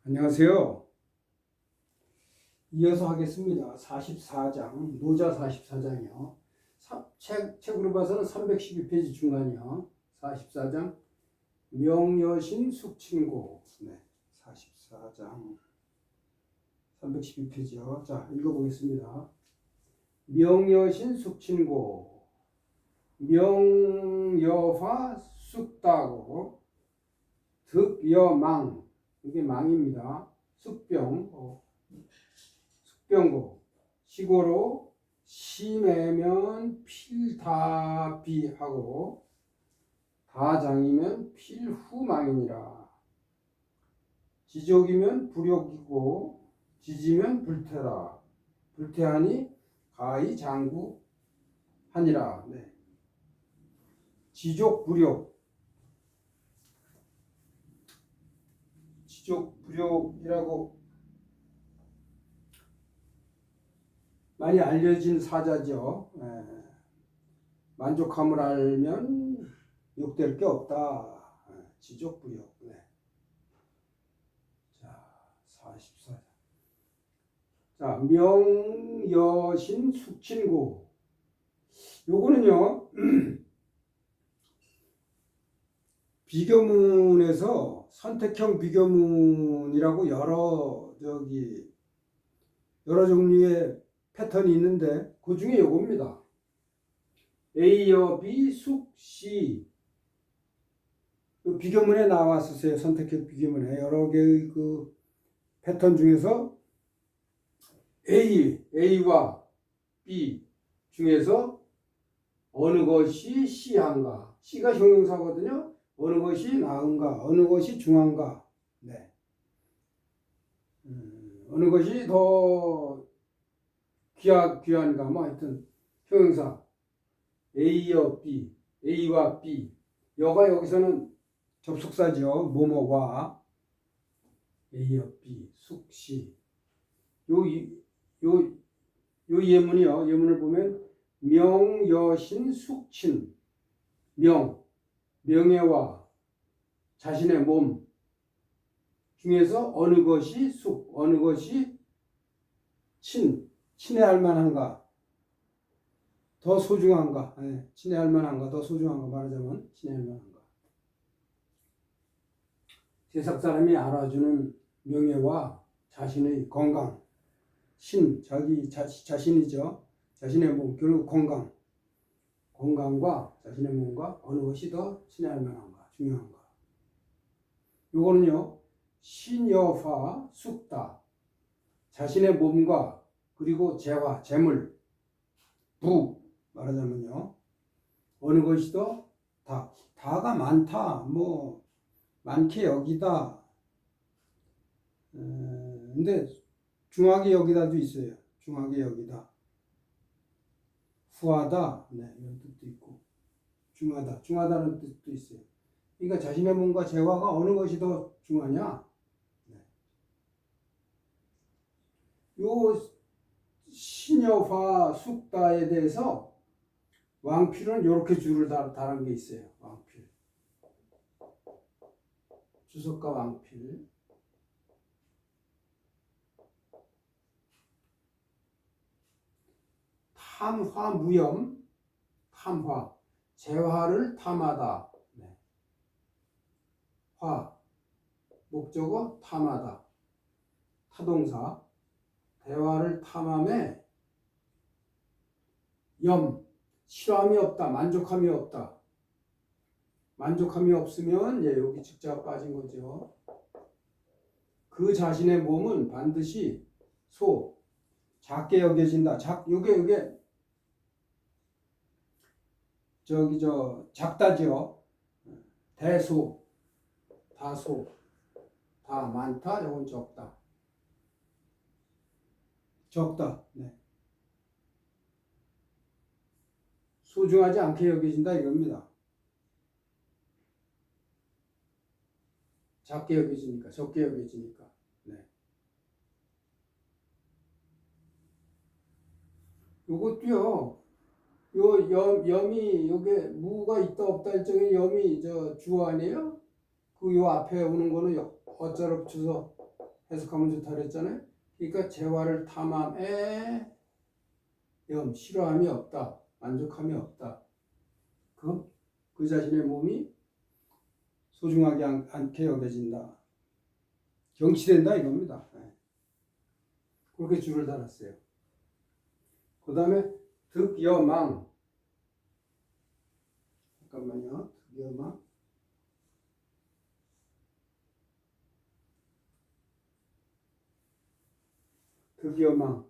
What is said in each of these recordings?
안녕하세요. 이어서 하겠습니다. 44장, 노자 44장이요. 책으로 봐서는 312페이지 중간이요. 44장, 명여신 숙친고. 네, 44장, 312페이지요. 자, 읽어보겠습니다. 명여신 숙친고, 명여화 숙다고, 득여망, 이게 망입니다. 숙병, 숙병고, 시고로 심해면 필다비하고 다장이면 필후망이니라. 지족이면 불욕이고 지지면 불태라. 불태하니 가히 장구하니라. 네. 지족 불욕, 지족 불욕이라고 많이 알려진 사자죠. 만족함을 알면 욕될 게 없다. 지족부욕. 네. 자, 44장. 자, 명여신 숙친고. 요거는요, 비교문에서 선택형 비교문이라고 여러 종류의 패턴이 있는데 그 중에 요겁니다. A여 B 숙 C. 비교문에 나왔었어요. 선택형 비교문에 여러 개의 그 패턴 중에서 A와 B 중에서 어느 것이 C한가. C가 형용사거든요. 어느 것이 나은가, 어느 것이 중한가. 네. 어느 것이 더 귀한가, 뭐 하여튼 형용사 A와 B. 여가 여기서는 접속사죠. 뭐뭐와 A와 B, 숙시. 요 예문이요. 예문을 보면 명여신 숙친. 명예와 자신의 몸 중에서 어느 것이 숙, 어느 것이 친애할 만한가, 더 소중한가, 친애할 만한가, 더 소중한가, 말하자면 친애할 만한가. 세상 사람이 알아주는 명예와 자신의 건강, 자신이죠. 자신의 몸, 결국 건강과 자신의 몸과 어느 것이 더 친애할 만한가, 중요한가. 요거는요, 신여화 숙다. 자신의 몸과 그리고 재물, 부 말하자면요. 어느 것이 더 다가 많다. 뭐 많게 여기다. 근데 중하게 여기다도 있어요. 중하게 여기다. 후하다. 네, 이런 뜻도 있고. 중하다는 뜻도 있어요. 그러니까 자신의 몸과 재화가 어느 것이 더 중하냐? 요 신여화 숙다에 대해서 왕필은 이렇게 줄을 달은 게 있어요. 왕필. 주석가 왕필. 탐화 무염. 탐화. 재화를 탐하다. 네. 화. 목적어 탐하다. 타동사. 대화를 탐함에 실함이 없다, 만족함이 없다. 만족함이 없으면 여기 직자가 빠진 거죠. 그 자신의 몸은 반드시 작게 여겨진다. 요게 작다죠. 대소, 다 많다, 요건 적다. 네. 소중하지 않게 여겨진다 이겁니다. 작게 여겨지니까, 적게 여겨지니까. 네. 요것도요. 염이 요게 무가 있다 없다 할 적에 염이 주 아니에요? 요 앞에 오는 거는 어짜로 붙여서 해석하면 좋다 그랬잖아요. 그러니까 재화를 탐함에 싫어함이 없다. 만족함이 없다. 그 자신의 몸이 소중하지 않게 여겨진다. 경치된다 이겁니다. 그렇게 줄을 달았어요. 그 다음에 득여망. 잠깐만요. 득여망. 득여망.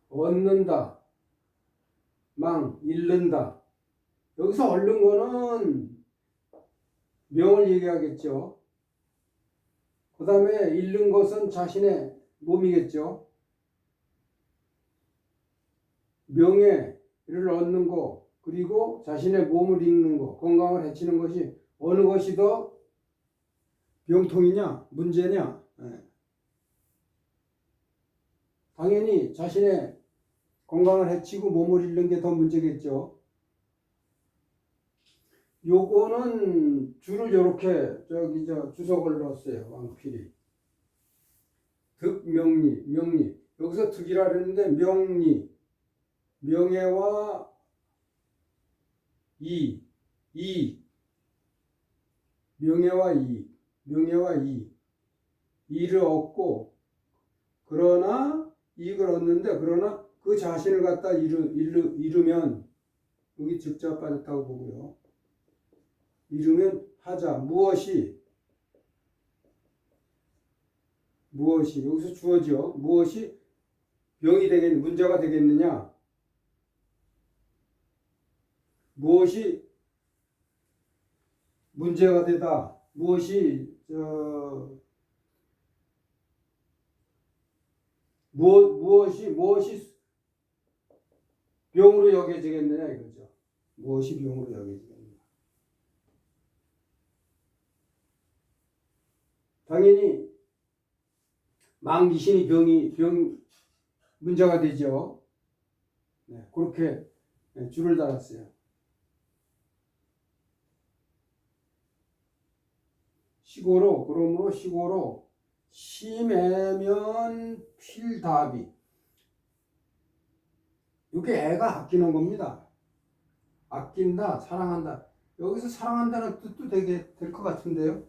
얻는다. 망. 잃는다. 여기서 얻는 거는 명을 얘기하겠죠. 그 다음에 잃는 것은 자신의 몸이겠죠. 명예를 얻는 거, 그리고 자신의 몸을 잃는 거, 건강을 해치는 것이 어느 것이 더 병통이냐, 문제냐? 당연히 자신의 건강을 해치고 몸을 잃는 게 더 문제겠죠. 요거는 줄을 이렇게 주석을 넣었어요. 왕필이. 득명리, 명리. 여기서 득이라 그랬는데 명리, 명예와 명예와 이를 얻고, 그러나 이익을 얻는데, 그러나 그 자신을 갖다 잃으면, 여기 즉자 빠졌다고 보고요. 잃으면 하자. 무엇이 여기서 주어죠. 무엇이 문제가 되겠느냐? 무엇이 문제가 되다. 무엇이 병으로 여겨지겠느냐 이거죠. 무엇이 병으로 여겨지겠느냐. 당연히 망귀신이 문제가 되죠. 그렇게 줄을 달았어요. 그러므로 시고로 심해면 필답이. 이게 애가 아끼는 겁니다. 아낀다, 사랑한다. 여기서 사랑한다는 뜻도 되게 될 것 같은데요.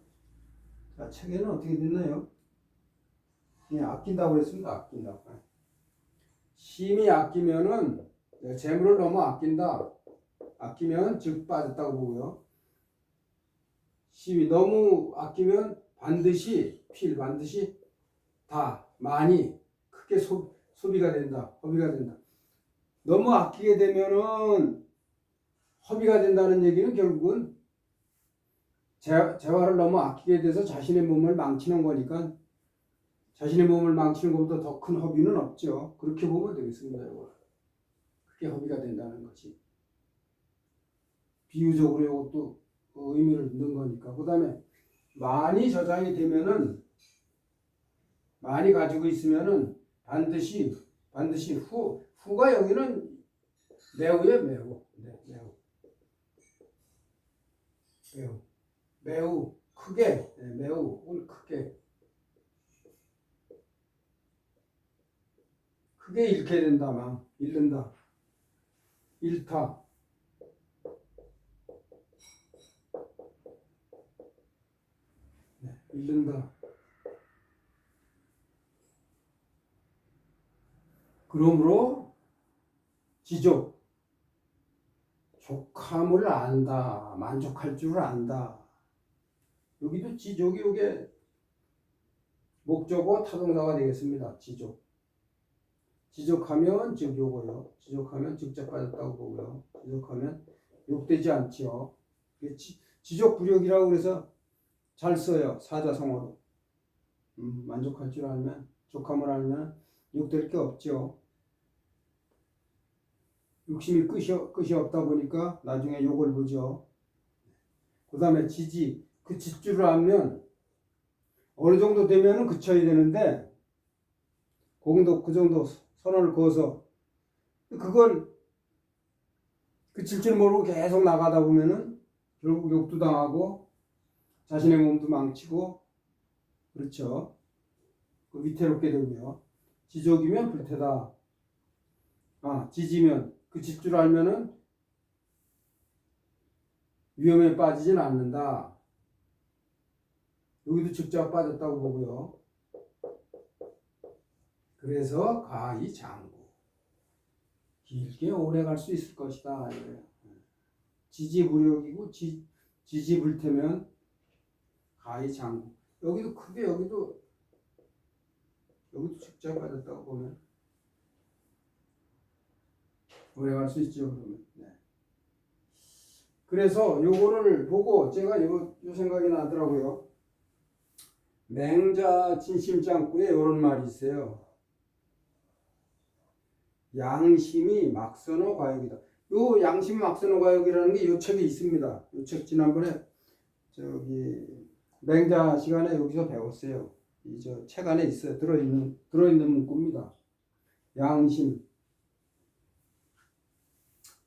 자, 책에는 어떻게 됐나요? 그냥 아낀다고 그랬습니다. 아낀다고. 심히 아끼면은 재물을 너무 아낀다. 아끼면 즉 빠졌다고 보고요. 심히 너무 아끼면 반드시 다 많이 크게 소비가 된다. 허비가 된다. 너무 아끼게 되면은 허비가 된다는 얘기는 결국은 재화를 너무 아끼게 돼서 자신의 몸을 망치는 거니까, 자신의 몸을 망치는 것보다 더 큰 허비는 없죠. 그렇게 보면 되겠습니다. 그게 허비가 된다는 것이. 비유적으로 이것도 의미를 넣는 거니까. 그 다음에 많이 저장이 되면은, 많이 가지고 있으면은 반드시 후가 여기는 매우에 매우. 매우 크게, 매우 크게 잃게 된다. 잃는다. 잃다. 잃는다. 그러므로 족함을 안다. 만족할 줄을 안다. 여기도 지족이 요게 목적어 타동사가 되겠습니다. 지족하면 즉 요거요. 지족하면 직접 빠졌다고 보고요. 지족하면 욕되지 않지요. 지족부력이라고 그래서 잘 써요. 사자성어로. 만족할 줄 알면, 족함을 알면 욕될 게 없죠. 욕심이 끝이 없다 보니까 나중에 욕을 보죠. 그 다음에 그 짓줄을 알면 어느 정도 되면은 그쳐야 되는데, 그 정도 선언을 그어서 그걸 그칠 줄 모르고 계속 나가다 보면은 결국 욕도 당하고 자신의 몸도 망치고, 그렇죠. 그 위태롭게 되고요. 지족이면 불태다. 지지면 그 짓줄 알면은 위험에 빠지진 않는다. 여기도 직접 빠졌다고 보고요. 그래서 가이장구. 길게 오래 갈 수 있을 것이다. 이래요. 지지부력이고 지지불태면 가이장구. 여기도 크게 여기도 직접 빠졌다고 보면 오래 갈 수 있죠. 그러면. 네. 그래서 요거를 보고 제가 요 생각이 나더라고요. 맹자 진심장구에 이런 말이 있어요. 양심이 막선어 과욕이다. 요 양심 막선어 과욕이라는 게 요 책에 있습니다. 요 책 지난번에 저기 맹자 시간에 여기서 배웠어요. 이 저 책 안에 있어요. 들어있는 문구입니다. 양심,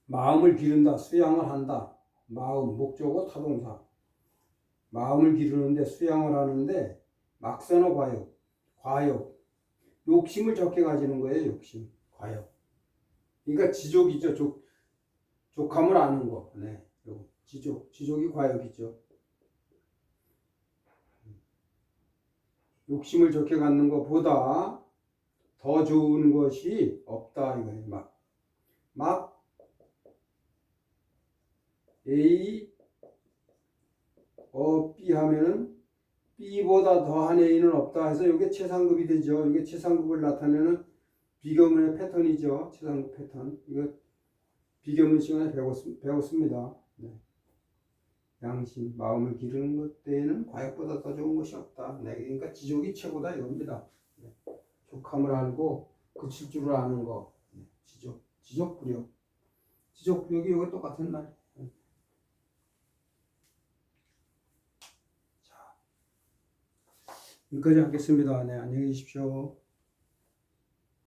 마음을 기른다, 수양을 한다. 마음, 목적어, 타동사. 마음을 기르는데 수양을 하는데 막선어 과욕, 욕심을 적게 가지는 거예요. 욕심, 과욕. 그러니까 지족이죠. 족함을 아는 거. 네, 지족이 과욕이죠. 욕심을 적게 갖는 것보다 더 좋은 것이 없다 이거예요. 막 A B 하면은 B보다 더한 A는 없다 해서 이게 최상급이 되죠. 이게 최상급을 나타내는 비교문의 패턴이죠. 최상급 패턴. 이거 비교문 시간에 배웠습니다. 네. 양심, 마음을 기르는 것 때에는 과욕보다 더 좋은 것이 없다. 네. 그러니까 지족이 최고다 이겁니다. 네. 족함을 알고 그칠 줄을 아는 거. 네. 지족부력. 지족부력이 이거 똑같은 말. 자, 여기까지 하겠습니다. 네, 안녕히 계십시오.